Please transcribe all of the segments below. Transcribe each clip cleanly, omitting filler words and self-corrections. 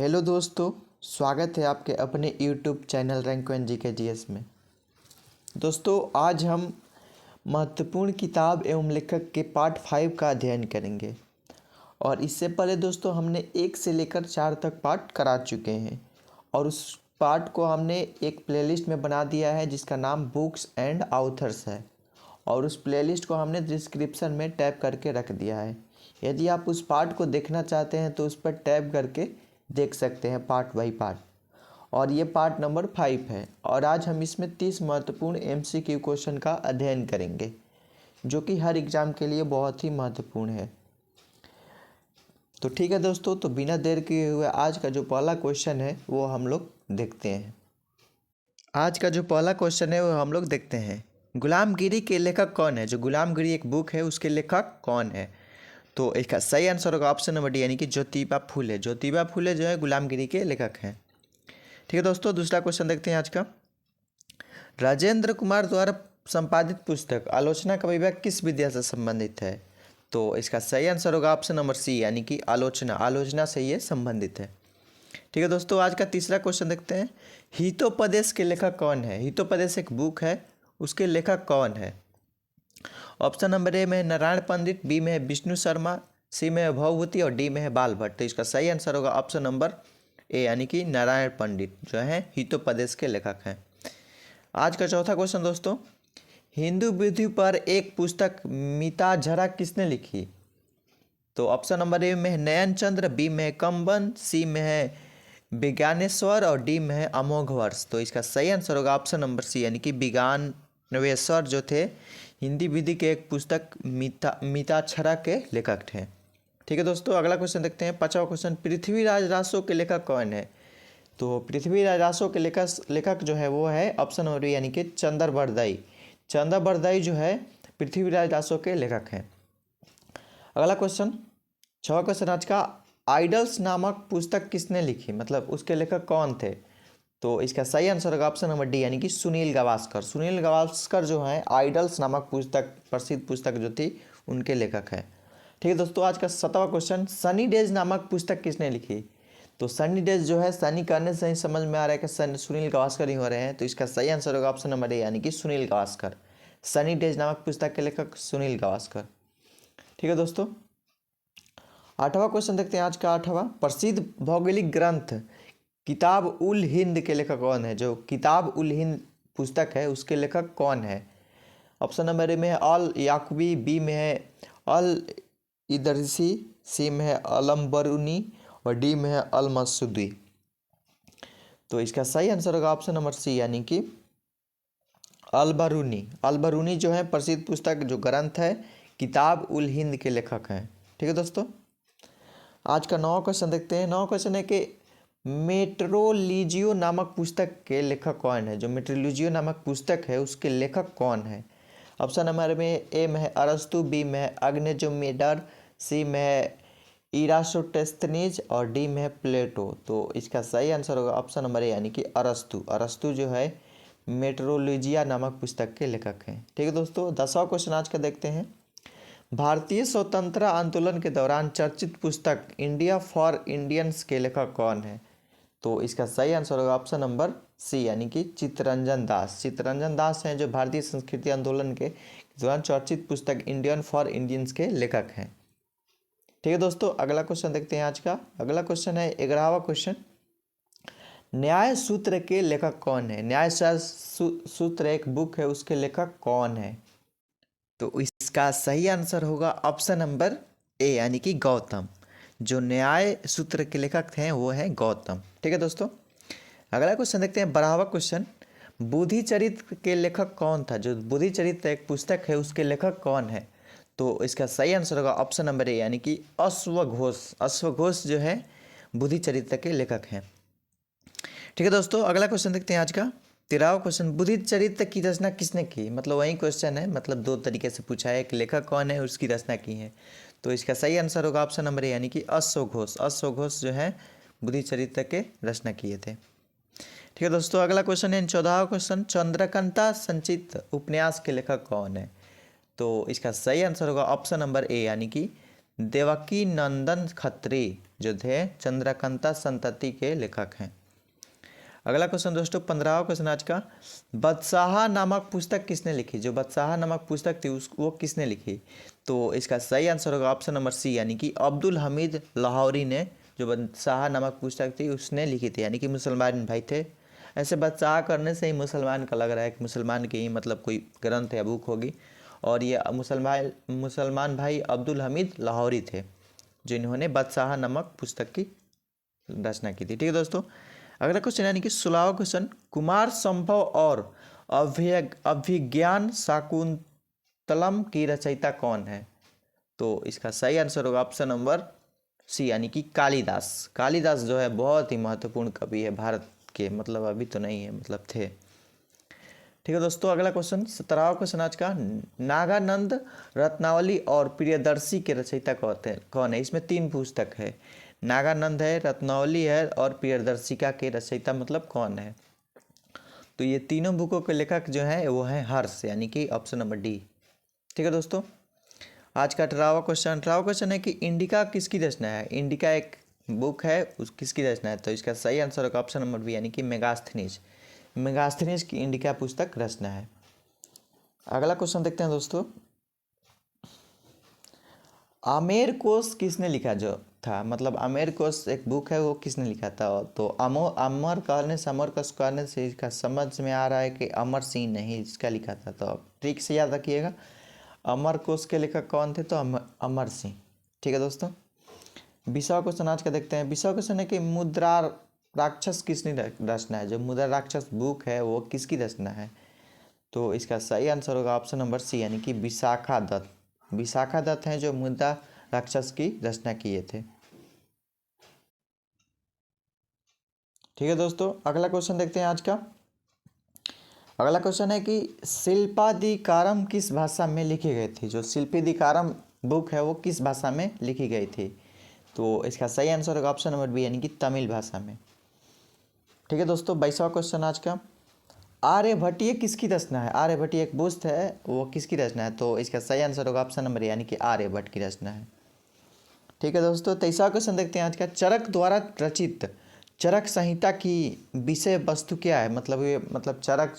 Hello दोस्तों, स्वागत है आपके अपने यूट्यूब चैनल रैंक वन जी के जीएस में। दोस्तों, आज हम महत्वपूर्ण किताब एवं लेखक के पार्ट 5 का अध्ययन करेंगे। और इससे पहले दोस्तों हमने 1 से लेकर 4 तक पार्ट करा चुके हैं और उस पार्ट को हमने एक प्लेलिस्ट में बना दिया है जिसका नाम बुक्स एंड ऑथर्स है। और उस प्लेलिस्ट को हमने डिस्क्रिप्शन में टैप करके रख दिया है। यदि आप उस पार्ट को देखना चाहते हैं तो उस पर टैप करके देख सकते हैं पार्ट बाई पार्ट। और ये पार्ट नंबर 5 है और आज हम इसमें 30 महत्वपूर्ण एमसीक्यू क्वेश्चन का अध्ययन करेंगे जो कि हर एग्ज़ाम के लिए बहुत ही महत्वपूर्ण है। तो ठीक है दोस्तों, तो बिना देर किए हुए आज का जो पहला क्वेश्चन है वो हम लोग देखते हैं। आज का जो पहला क्वेश्चन है वो हम लोग देखते हैं, गुलामगिरी के लेखक कौन है। जो गुलामगिरी एक बुक है उसके लेखक कौन है। तो इसका सही आंसर होगा ऑप्शन नंबर डी, यानी कि ज्योतिबा फुले। ज्योतिबा फुले जो है गुलामगिरी के लेखक हैं। ठीक है दोस्तों, दूसरा क्वेश्चन देखते हैं आज का। राजेंद्र कुमार द्वारा संपादित पुस्तक आलोचना का विभाग किस विद्या से संबंधित है। तो इसका सही आंसर होगा ऑप्शन नंबर सी, यानी कि आलोचना से ये संबंधित है। ठीक है दोस्तों, आज का तीसरा क्वेश्चन देखते हैं, हितोपदेश के लेखक कौन है। हितोपदेश एक बुक है, उसके लेखक कौन है। ऑप्शन नंबर ए में है नारायण पंडित, बी में है विष्णु शर्मा, सी में है भवभूति और डी में है बाल भट्ट। तो इसका सही आंसर होगा ऑप्शन नंबर ए, यानी कि नारायण पंडित जो है हितोपदेश के लेखक हैं। आज का चौथा क्वेश्चन दोस्तों, हिंदू विधि पर एक पुस्तक मिताझरा किसने लिखी। तो ऑप्शन नंबर ए में है नयन चंद्र, बी में है कंबन, सी में है विज्ञानेश्वर और डी में है अमोघवर्ष। तो इसका सही आंसर होगा ऑप्शन नंबर सी, यानी कि विज्ञानेश्वर जो थे हिंदी विधि के एक पुस्तक मिताक्षरा के लेखक थे। ठीक है दोस्तों, अगला क्वेश्चन देखते हैं, पांचवा क्वेश्चन, पृथ्वीराज रासो के लेखक कौन है। तो पृथ्वीराज रासो के लेखक जो है वो है ऑप्शन नंबर बी, यानी कि चंद्रबरदाई। चंद्रबरदाई जो है पृथ्वीराज रासो के लेखक हैं। अगला क्वेश्चन, छठा क्वेश्चन आज का, आइडल्स नामक पुस्तक किसने लिखी, मतलब उसके लेखक कौन थे। तो इसका सही आंसर होगा ऑप्शन नंबर डी, यानी कि सुनील गावस्कर। सुनील गावस्कर जो है आइडल्स नामक पुस्तक, प्रसिद्ध पुस्तक जो थी उनके लेखक हैं। ठीक है दोस्तों, आज का 7वां क्वेश्चन, सनी डेज नामक पुस्तक किसने लिखी। तो सनी डेज जो है सनी करने से ही समझ में आ रहा है कि सुनील गावस्कर ही हो रहे हैं। तो इसका सही आंसर होगा ऑप्शन नंबर ए, यानी कि सुनील गावस्कर। सनी डेज नामक पुस्तक के लेखक सुनील गावस्कर। ठीक है दोस्तों, 8वां क्वेश्चन देखते हैं आज का 8वां, प्रसिद्ध भौगोलिक ग्रंथ किताब उल हिंद के लेखक कौन है। जो किताब उल हिंद पुस्तक है उसके लेखक कौन है। ऑप्शन नंबर ए में है अल याकूबी, बी में है अल इदरसी, सी में है अलम बरूनी और डी में है अल मसूदी। तो इसका सही आंसर होगा ऑप्शन नंबर सी, यानी कि अल बरूनी। अल बरूनी जो है प्रसिद्ध पुस्तक जो ग्रंथ है किताब उल हिंद के लेखक हैं। ठीक है दोस्तों, आज का 9वां क्वेश्चन देखते हैं। 9वां क्वेश्चन है कि मेट्रोलॉजियो नामक पुस्तक के लेखक कौन है। जो मेट्रोलॉजियो नामक पुस्तक है उसके लेखक कौन है। ऑप्शन नंबर में ए में है अरस्तु, बी में है अग्नेजोमेडर, सी में है इरास्टोस्थेनीज और डी में है प्लेटो। तो इसका सही आंसर होगा ऑप्शन नंबर ए, यानी कि अरस्तु। अरस्तु जो है मेट्रोलॉजिया नामक पुस्तक के लेखक हैं। ठीक है दोस्तों, 10वां क्वेश्चन आज का देखते हैं, भारतीय स्वतंत्रता आंदोलन के दौरान चर्चित पुस्तक इंडिया फॉर इंडियंस के लेखक कौन है। तो इसका सही आंसर होगा ऑप्शन नंबर सी, यानी कि चित्तरंजन दास। चित्तरंजन दास हैं जो भारतीय संस्कृति आंदोलन के दौरान चर्चित पुस्तक इंडियन फॉर इंडियंस के लेखक हैं। ठीक है दोस्तों, अगला क्वेश्चन देखते हैं आज का। अगला क्वेश्चन है 11वां क्वेश्चन, न्याय सूत्र के लेखक कौन है। न्याय सूत्र एक बुक है, उसके लेखक कौन है। तो इसका सही आंसर होगा ऑप्शन नंबर ए, यानी कि गौतम। जो न्याय सूत्र के लेखक हैं वो हैं गौतम। ठीक है दोस्तों, अगला क्वेश्चन देखते हैं 12वां क्वेश्चन, बुद्धि चरित्र के लेखक कौन था। जो बुद्धि चरित्र एक पुस्तक है उसके लेखक कौन है। तो इसका सही आंसर होगा ऑप्शन नंबर ए, यानी कि अश्वघोष। अश्वघोष जो है बुद्धि चरित्र के लेखक हैं। ठीक है दोस्तों, अगला क्वेश्चन देखते हैं आज का 13वां क्वेश्चन, बुद्धि चरित्र की रचना किसने की। मतलब वही क्वेश्चन है, मतलब दो तरीके से पूछा है, एक लेखक कौन है उसकी रचना की है। तो इसका सही आंसर होगा ऑप्शन नंबर ए, यानी कि अश्वघोष। अश्वघोष जो है बुद्धि चरित्र के रचना किए थे। ठीक है दोस्तों, अगला क्वेश्चन है 14वां क्वेश्चन, चंद्रकांता संचित उपन्यास के लेखक कौन है। तो इसका सही आंसर होगा ऑप्शन नंबर ए, यानी कि देवकी नंदन खत्री जो थे चंद्रकांता संतति के लेखक हैं। अगला क्वेश्चन दोस्तों 15वां क्वेश्चन आज का, बदशाह नामक पुस्तक किसने लिखी? जो बदशाह नामक पुस्तक थी वो किसने लिखी? तो इसका सही आंसर होगा ऑप्शन नंबर सी, यानी कि अब्दुल हमीद लाहौरी ने जो बदशाह नामक पुस्तक थी उसने लिखी थी, यानी कि मुसलमान भाई थे। ऐसे बदशाह करने से ही मुसलमान का लग रहा है कि मुसलमान की ही मतलब कोई ग्रंथ या बुक होगी, और ये मुसलमान भाई अब्दुल हमीद लाहौरी थे जिन्होंने बदशाह नामक पुस्तक की रचना की थी। ठीक है दोस्तों, अगला क्वेश्चन यानी कि 16वां क्वेश्चन, कुमार संभव और अभिज्ञान शाकुंतलम की रचयिता कौन है? तो इसका सही आंसर होगा ऑप्शन नंबर सी, यानी कि कालिदास। कालिदास जो है बहुत ही महत्वपूर्ण कवि है भारत के, मतलब अभी तो नहीं है, मतलब थे। ठीक है दोस्तों, अगला क्वेश्चन 17वां क्वेश्चन आज का, नागानंद रत्नावली और प्रियदर्शी के रचयिता कौन है? इसमें 3 पुस्तक है, नागानंद है, रत्नावली है और प्रियदर्शिका के रचयिता मतलब कौन है? तो ये तीनों बुकों के लेखक जो हैं वो हैं हर्ष, यानी कि ऑप्शन नंबर डी। ठीक है दोस्तों, आज का 18वां क्वेश्चन है कि इंडिका किसकी रचना है? इंडिका एक बुक है, उस किसकी रचना है? तो इसका सही आंसर होगा ऑप्शन नंबर बी, यानी कि मेगास्थनीज। मेगास्थनीज की इंडिका पुस्तक रचना है। अगला क्वेश्चन देखते हैं दोस्तों, आमेर कोश किसने लिखा जो था? मतलब आमेर कोश एक बुक है, वो किसने लिखा था? तो अमर कोश कहने से इसका समझ में आ रहा है कि अमर सिंह नहीं इसका लिखा था, तो ट्रिक से याद रखिएगा, अमर कोश के लेखक कौन थे? तो अमर सिंह। ठीक है दोस्तों, 20वां क्वेश्चन आज का देखते हैं। 20वां क्वेश्चन है कि मुद्रा राक्षस किसने रचना है? जो मुद्रा राक्षस बुक है वो किसकी रचना है? तो इसका सही आंसर होगा ऑप्शन नंबर सी, यानी कि विशाखा दत्त। विशाखा दत्त हैं जो मुद्रा राक्षस की रचना किए थे। ठीक है दोस्तों, अगला क्वेश्चन देखते हैं आज का। अगला क्वेश्चन है कि शिल्पादिकारम किस भाषा में लिखी गई थी? जो शिल्पादिकारम बुक है वो किस भाषा में लिखी गई थी? तो इसका सही आंसर होगा ऑप्शन नंबर बी, यानी कि तमिल भाषा में। ठीक है दोस्तों, 22वां क्वेश्चन आज का, आर्यभट्टीय किसकी रचना है? आर्यभट्टीय एक बुस्त है, वो किसकी रचना है? तो इसका सही आंसर होगा ऑप्शन नंबर, यानी कि आर्यभट्ट की रचना है। ठीक है दोस्तों, 23वां क्वेश्चन देखते हैं आज का, चरक द्वारा रचित चरक संहिता की विषय वस्तु क्या है? मतलब ये चरक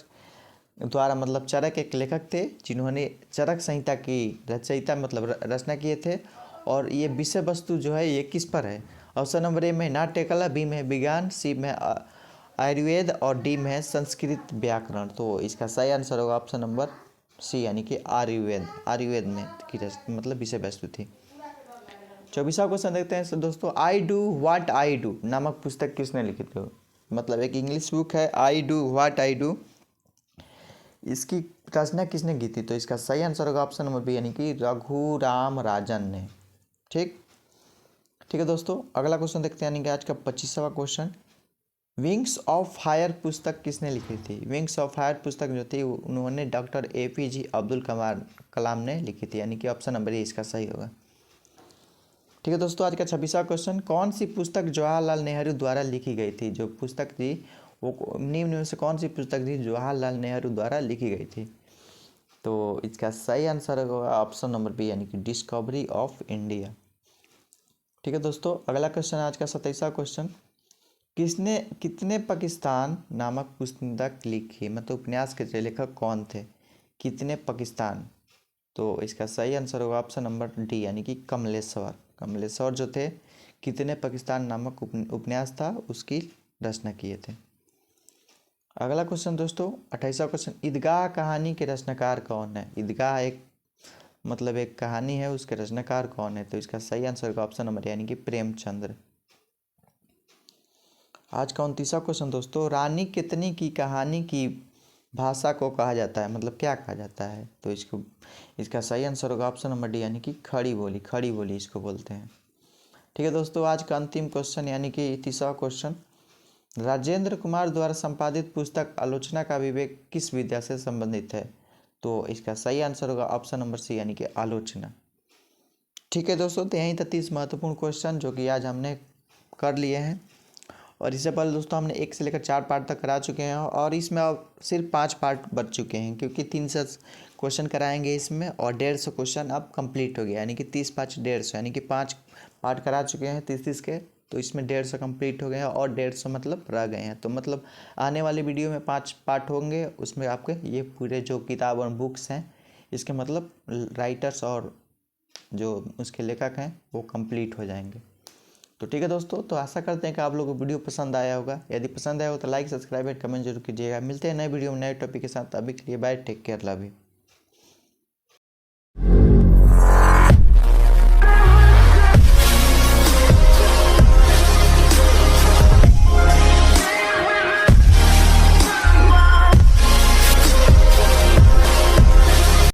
द्वारा, मतलब चरक एक लेखक थे जिन्होंने चरक संहिता की रचयिता मतलब रचना किए थे, और ये विषय वस्तु जो है ये किस पर है? ऑप्शन नंबर ए में नाट्यकला, बी में विज्ञान, सी में आयुर्वेद और डी में संस्कृत व्याकरण। तो इसका सही आंसर होगा ऑप्शन नंबर सी, यानी कि आयुर्वेद में की मतलब विषय वस्तु थी। 24वां क्वेश्चन देखते हैं दोस्तों, I do what I do नामक पुस्तक किसने लिखी थी? मतलब एक इंग्लिश बुक है, I do what I do, इसकी रचना किसने की थी? तो इसका सही आंसर होगा ऑप्शन नंबर बी, यानी कि रघुराम राजन ने। ठीक है दोस्तों, अगला क्वेश्चन देखते हैं, यानी कि आज का 25वां क्वेश्चन, विंग्स ऑफ फायर पुस्तक किसने लिखी थी? विंग्स ऑफ फायर पुस्तक जो थी उन्होंने डॉक्टर APJ अब्दुल कलाम ने लिखी थी, यानी कि ऑप्शन नंबर ए इसका सही होगा। ठीक है दोस्तों, आज का 26वां क्वेश्चन, कौन सी पुस्तक जवाहरलाल नेहरू द्वारा लिखी गई थी? जो पुस्तक थी वो निम्न में से कौन सी पुस्तक थी जवाहरलाल नेहरू द्वारा लिखी गई थी? तो इसका सही आंसर होगा ऑप्शन नंबर बी, यानी कि डिस्कवरी ऑफ इंडिया। ठीक है दोस्तों, अगला क्वेश्चन आज का 27वां क्वेश्चन, कितने पाकिस्तान नामक पुस्तक लिखी? मतलब उपन्यास के लेखक कौन थे? कितने पाकिस्तान, तो इसका सही आंसर होगा ऑप्शन नंबर डी, यानी कि कमलेश्वर जो थे कितने पाकिस्तान नामक उपन्यास था उसकी रचना किए थे। अगला क्वेश्चन दोस्तों 28वां क्वेश्चन, ईदगाह कहानी के रचनाकार कौन है? ईदगाह एक कहानी है, उसके रचनाकार कौन है? तो इसका सही आंसर होगा ऑप्शन नंबर, यानी कि प्रेमचंद्र। आज का 29वां क्वेश्चन दोस्तों, रानी कितनी की कहानी की भाषा को कहा जाता है? मतलब क्या कहा जाता है? तो इसका सही आंसर होगा ऑप्शन नंबर डी, यानी कि खड़ी बोली इसको बोलते हैं। ठीक है दोस्तों, आज का अंतिम क्वेश्चन यानी कि 30वां क्वेश्चन, राजेंद्र कुमार द्वारा संपादित पुस्तक आलोचना का विवेक किस विद्या से संबंधित है? तो इसका सही आंसर होगा ऑप्शन नंबर सी, यानी कि आलोचना। ठीक है दोस्तों, तो यहीं तक 30 महत्वपूर्ण क्वेश्चन जो कि आज हमने कर लिए हैं, और इससे पहले दोस्तों हमने 1 से लेकर 4 पार्ट तक करा चुके हैं और इसमें अब सिर्फ 5 पार्ट बच चुके हैं, क्योंकि 300 क्वेश्चन कराएंगे इसमें और 150 क्वेश्चन अब कंप्लीट हो गया, यानी कि 30 5 150, यानी कि 5 पार्ट करा चुके हैं 30 के, तो इसमें 150 कंप्लीट हो गए हैं और 150 मतलब रह गए हैं। तो मतलब आने वाली वीडियो में 5 पार्ट होंगे, उसमें आपके ये पूरे जो किताब और बुक्स हैं इसके मतलब राइटर्स और जो उसके लेखक हैं वो कंप्लीट हो जाएंगे। तो ठीक है दोस्तों, तो आशा करते हैं कि आप लोगों को वीडियो पसंद आया होगा। यदि पसंद आया हो तो लाइक सब्सक्राइब एंड कमेंट जरूर कीजिएगा। मिलते हैं नए वीडियो में नए टॉपिक के साथ। अभी के लिए bye, take care, love you.